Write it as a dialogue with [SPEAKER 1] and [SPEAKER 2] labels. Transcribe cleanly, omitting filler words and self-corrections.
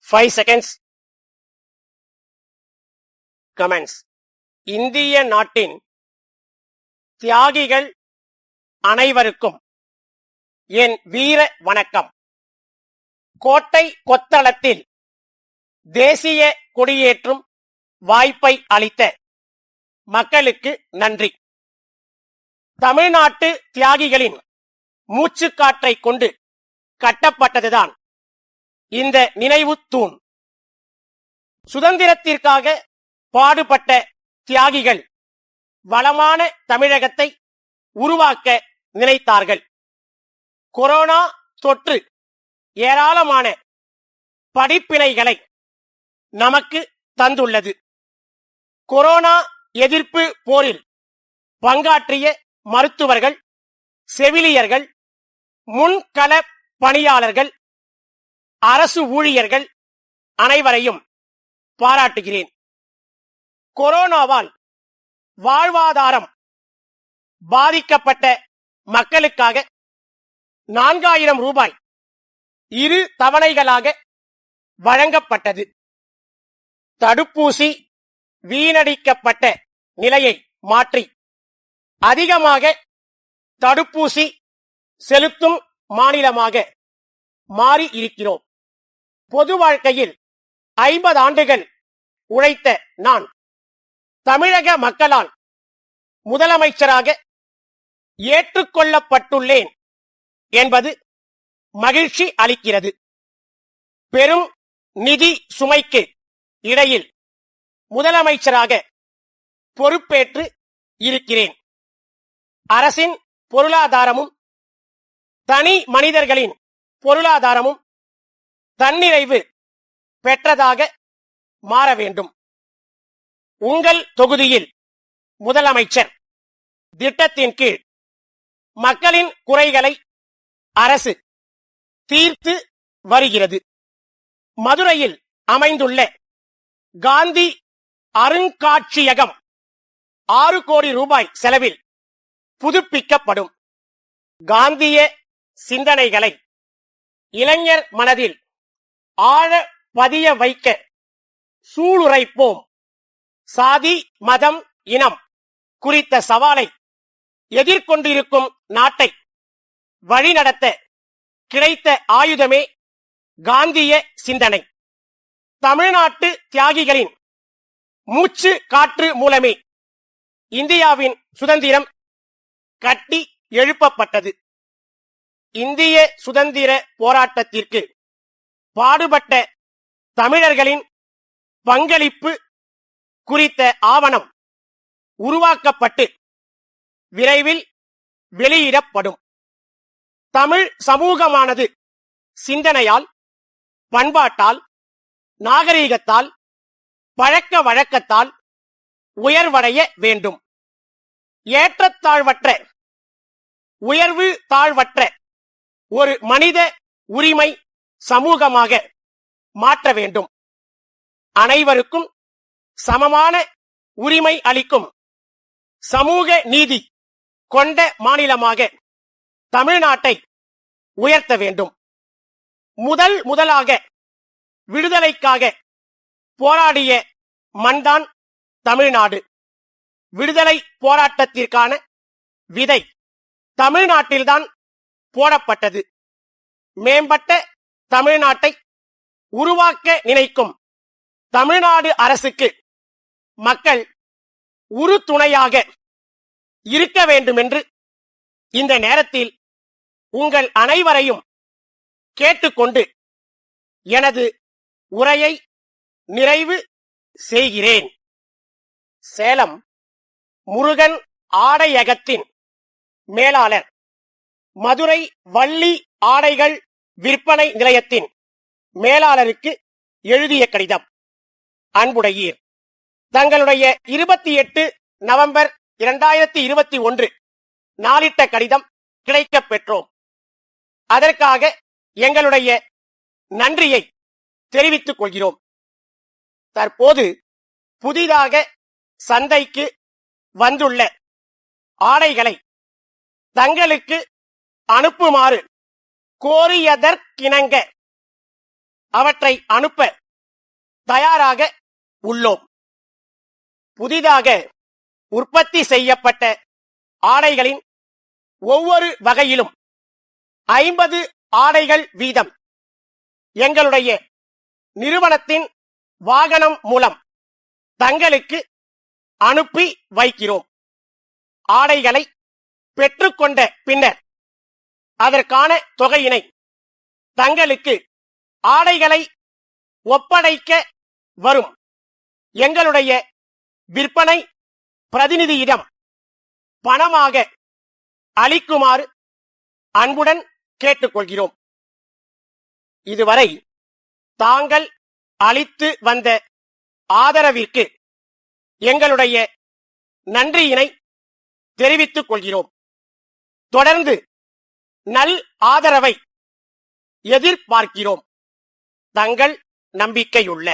[SPEAKER 1] 5 seconds. Comments. இந்திய நாட்டின் தியாகிகள் அனைவருக்கும் என் வீர வணக்கம். கோட்டை கொத்தளத்தில் தேசிய கொடியேற்றும் வாய்ப்பை அளித்த மக்களுக்கு நன்றி. தமிழ்நாட்டு தியாகிகளின் மூச்சுக்காற்றை கொண்டு கட்டப்பட்டதுதான் இந்த நினைவு தூண். சுதந்திரத்திற்காக பாடுபட்ட தியாகிகள் வளமான தமிழகத்தை உருவாக்க நினைத்தார்கள். கொரோனா தொற்று ஏராளமான படிப்பினைகளை நமக்கு தந்துள்ளது. கொரோனா எதிர்ப்பு போரில் பங்காற்றிய மருத்துவர்கள், செவிலியர்கள், முன்கள பணியாளர்கள், அரசு ஊழியர்கள் அனைவரையும் பாராட்டுகிறேன். கொரோனாவால் வாழ்வாதாரம் பாதிக்கப்பட்ட மக்களுக்காக 4000 ரூபாய் 2 தவணைகளாக வழங்கப்பட்டது. தடுப்பூசி வீணடிக்கப்பட்ட நிலையை மாற்றி அதிகமாக தடுப்பூசி செலுத்தும் மாநிலமாக மாறி இருக்கிறோம். பொது வாழ்க்கையில் 50 ஆண்டுகள் உழைத்த நான் தமிழக மக்களால் முதலமைச்சராக ஏற்றுக்கொள்ளப்பட்டுள்ளேன் என்பது மகிழ்ச்சி அளிக்கிறது. பெரும் நிதி சுமைக்கு இடையில் முதலமைச்சராக பொறுப்பேற்று இருக்கிறேன். அரசின் பொருளாதாரமும் தனி மனிதர்களின் பொருளாதாரமும் தன்னிறைவு பெற்றதாக மாற வேண்டும். உங்கள் தொகுதியில் முதலமைச்சர் திட்டத்தின் கீழ் மக்களின் குறைகளை அரசு தீர்த்து வருகிறது. மதுரையில் அமைந்துள்ள காந்தி அருங்காட்சியகம் 6 கோடி ரூபாய் செலவில் புதுப்பிக்கப்படும். காந்திய சிந்தனைகளை இளைஞர் மனதில் ஆழ பதிய வைக்க சூளுரைப்போம். சாதி, மதம், இனம் குறித்த சவாலை எதிர்கொண்டிருக்கும் நாட்டை வழிநடத்த கிடைத்த ஆயுதமே காந்திய சிந்தனை. தமிழ்நாட்டு தியாகிகளின் மூச்சு காற்று மூலமே இந்தியாவின் சுதந்திரம் கட்டி எழுப்பப்பட்டது. இந்திய சுதந்திர போராட்டத்திற்கு பாடுபட்ட தமிழர்களின் பங்களிப்பு குறித்த ஆவணம் உருவாக்கப்பட்டு விரைவில் வெளியிடப்படும். தமிழ் சமூகமானது சிந்தனையால், பண்பாட்டால், நாகரீகத்தால், பழக்க வழக்கத்தால் உயர்வடைய வேண்டும். ஏற்றத்தாழ்வற்ற, உயர்வு தாழ்வற்ற ஒரு மனித உரிமை சமூகமாக மாற்ற வேண்டும். அனைவருக்கும் சமமான உரிமை அளிக்கும் சமூக நீதி கொண்ட மாநிலமாக தமிழ்நாட்டை உயர்த்த வேண்டும். முதலாக விடுதலைக்காக போராடிய மண்தான் தமிழ்நாடு. விடுதலை போராட்டத்திற்கான விதை தமிழ்நாட்டில்தான் போடப்பட்டது. மேம்பட்ட தமிழ்நாட்டை உருவாக்க நினைக்கும் தமிழ்நாடு அரசுக்கு மக்கள் உறுதுணையாக இருக்க வேண்டும் என்று இந்த நேரத்தில் உங்கள் அனைவரையும் கேட்டுக்கொண்டு எனது உரையை நிறைவு செய்கிறேன். சேலம் முருகன் ஆடையகத்தின் மேலாளர், மதுரை வள்ளி ஆடைகள் விற்பனை நிலையத்தின் மேலாளருக்கு எழுதிய கடிதம். அன்புடையீர், தங்களுடைய 28 நவம்பர் 2021 நாளிட்ட கடிதம் கிடைக்கப் பெற்றோம். அதற்காக எங்களுடைய நன்றியை தெரிவித்துக் கொள்கிறோம். தற்போது புதிதாக சந்தைக்கு வந்துள்ள ஆடைகளை தங்களுக்கு அனுப்புமாறு கோரியதற்கிணங்க அவற்றை அனுப்ப தயாராக உள்ளோம். புதிதாக உற்பத்தி செய்யப்பட்ட ஆடைகளின் ஒவ்வொரு வகையிலும் 50 ஆடைகள் வீதம் எங்களுடைய நிறுவனத்தின் வாகனம் மூலம் தங்களுக்கு அனுப்பி வைக்கிறோம். ஆடைகளை பெற்றுக்கொண்ட பின்னர் அதற்கான தொகையினை தங்களுக்கு ஆடைகளை ஒப்படைக்க வரும் எங்களுடைய விற்பனை பிரதிநிதியிடம் பணமாக அளிக்குமாறு அன்புடன் கேட்டுக்கொள்கிறோம். இதுவரை தாங்கள் அளித்து வந்த ஆதரவிற்கு எங்களுடைய நன்றியினை தெரிவித்துக் கொள்கிறோம். தொடர்ந்து நல் ஆதரவை எதிர்பார்க்கிறோம். தங்கள் நம்பிக்கையுள்ள